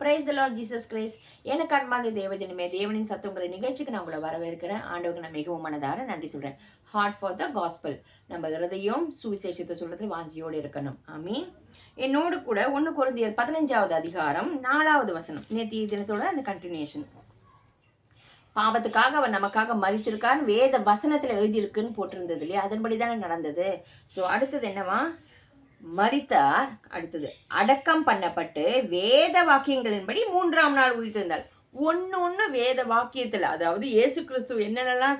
Praise the Lord Jesus Christ. எனக்கு அன்பார்ந்த தேவஜனமே, தேவனின் சத்தங்கிற நிகழ்ச்சிக்கு நான் உங்களை வரவேற்கிறேன். ஆண்டவருக்கு நான் மிகவும் மனதார நன்றி சொல்றேன். Heart for the gospel. நம்ம ஹிருதயம் சுவிசேஷத்தை சொல்றது வாஞ்சியோடு இருக்கணும். ஆமீன். என்னோடு கூட 1 கொரிந்தியர் 15வது அதிகாரம் 4வது வசனம், நேற்றைய தினத்தோட அந்த கண்டினியூஷன். பாவத்துக்காக அவர் நமக்காக மரித்திருக்கான்னு வேத வசனத்துல எழுதியிருக்குன்னு போட்டிருந்தது இல்லையா? அதன்படி தானே நடந்தது. ஸோ அடுத்தது என்னவா? மரித்தார். அடுத்தது அடக்கம் பண்ணப்பட்டு வேத வாக்கியங்களின்படி 3ஆம் நாள் உயிர்த்தெழுந்தார். ஒன்று வேத வாக்கியத்தில், அதாவது இயேசு கிறிஸ்து என்னென்னலாம்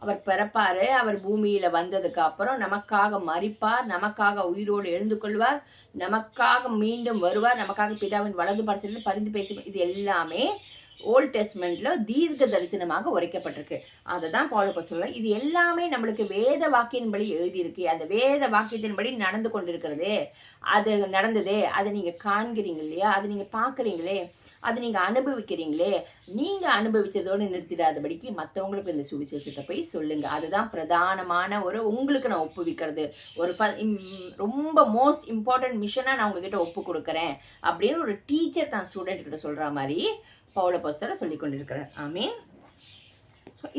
அவர் பிறப்பாரு, அவர் பூமியில வந்ததுக்கு அப்புறம் நமக்காக மரிப்பார், நமக்காக உயிரோடு எழுந்து கொள்வார், நமக்காக மீண்டும் வருவார், நமக்காக பிதாவின் வலது பரிசலில் பரிந்து பேசுவார். இது எல்லாமே ஓல்ட் டெஸ்ட்மெண்ட்ல தீர்க்க தரிசனமாக உரைக்கப்பட்டிருக்கு. அதை தான் பவுல் சொல்றார். இது எல்லாமே நம்மளுக்கு வேத வாக்கியத்தின்படி எழுதியிருக்கு. அந்த வேத வாக்கியத்தின்படி நடந்து கொண்டிருக்கிறதே, அது நடந்ததே, அதை நீங்க காண்கிறீங்க இல்லையா? அதை நீங்க பாக்குறீங்களே, அதை நீங்க அனுபவிக்கிறீங்களே. நீங்க அனுபவிச்சதோடு நிறுத்திடாதபடிக்கு மற்றவங்களுக்கு இந்த சுவிசேஷத்தை போய் சொல்லுங்க. அதுதான் பிரதானமான உங்களுக்கு நான் ஒப்புவிக்கிறது. ரொம்ப மோஸ்ட் இம்பார்ட்டன்ட் மிஷனா நான் உங்ககிட்ட ஒப்பு கொடுக்குறேன் அப்படின்னு ஒரு டீச்சர் தான் ஸ்டூடெண்ட் கிட்ட சொல்ற மாதிரி பவுல் அப்போஸ்தலர் சொல்லிக் கொண்டிருக்கிறார். ஆமீன்.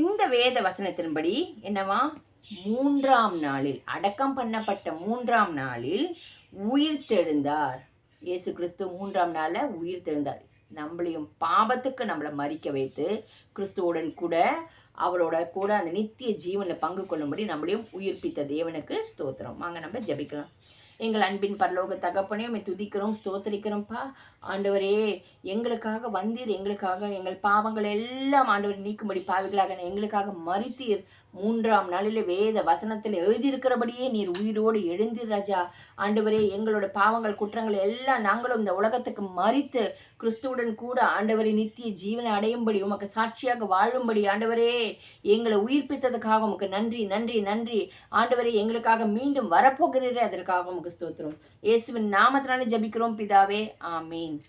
இந்த வேத வசனத்தின்படி என்னவா? 3ஆம் நாளில், அடக்கம் பண்ணப்பட்ட 3ஆம் நாளில் உயிர் தெழுந்தார். இயேசு கிறிஸ்து 3ஆம் நாள்ல உயிர் தெழுந்தார். நம்மளையும் பாவத்துக்கு நம்மளை மறிக்க வைத்து கிறிஸ்துவுடன் கூட அவரோட கூட அந்த நித்திய ஜீவனில் பங்கு கொள்ளும்படி நம்மளையும் உயிர்ப்பித்த தேவனுக்கு ஸ்தோத்திரம். வாங்க நம்ம ஜெபிக்கலாம். எங்கள் அன்பின் பரலோக தகப்பனையும் துதிக்கிறோம், ஸ்தோத்தரிக்கிறோம்ப்பா. ஆண்டவரே, எங்களுக்காக வந்தீர், எங்களுக்காக எங்கள் பாவங்கள் எல்லாம் ஆண்டவர் நீக்கும்படி பாவிகளாக எங்களுக்காக மரித்தீர். 3ஆம் நாளில் வேத வசனத்தில் எழுதியிருக்கிறபடியே நீர் உயிரோடு எழுந்தீர் ராஜா. ஆண்டவரே, எங்களோட பாவங்கள் குற்றங்கள் எல்லாம் நாங்களும் இந்த உலகத்துக்கு மரித்து கிறிஸ்துவுடன் கூட ஆண்டவரை நித்திய ஜீவனை அடையும்படி உமக்கு சாட்சியாக வாழும்படி ஆண்டவரே எங்களை உயிர்ப்பித்ததுக்காக உமக்கு நன்றி நன்றி நன்றி. ஆண்டவரே, எங்களுக்காக மீண்டும் வரப்போகிறீரே, அதற்காக உமக்கு ஸ்தோத்திரம். இயேசுவின் நாமத்தினாலே ஜபிக்கிறோம் பிதாவே. ஆமீன்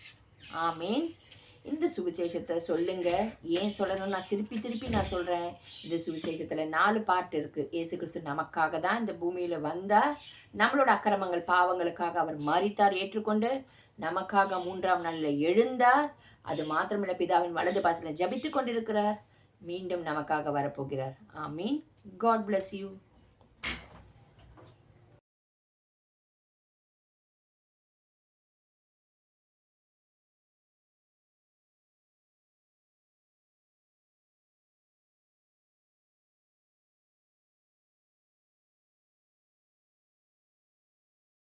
ஆமீன். இந்த சுவிசேஷத்தை சொல்லுங்க. ஏன் சொல்லணும்? நான் திருப்பி நான் சொல்றேன். இந்த சுவிசேஷத்துல 4 பார்ட் இருக்கு. இயேசு கிறிஸ்து நமக்காக தான் இந்த பூமியில வந்தார். நம்மளோட அக்கிரமங்கள் பாவங்களுக்காக அவர் மரித்தார், ஏற்றுக்கொண்டு நமக்காக 3ஆம் நாளில் எழுந்தார். அது மாத்திரமில்ல, பிதாவின் வலது பாசல ஜபித்து கொண்டிருக்கிறார். மீண்டும் நமக்காக வரப்போகிறார். ஆமீன். God bless you.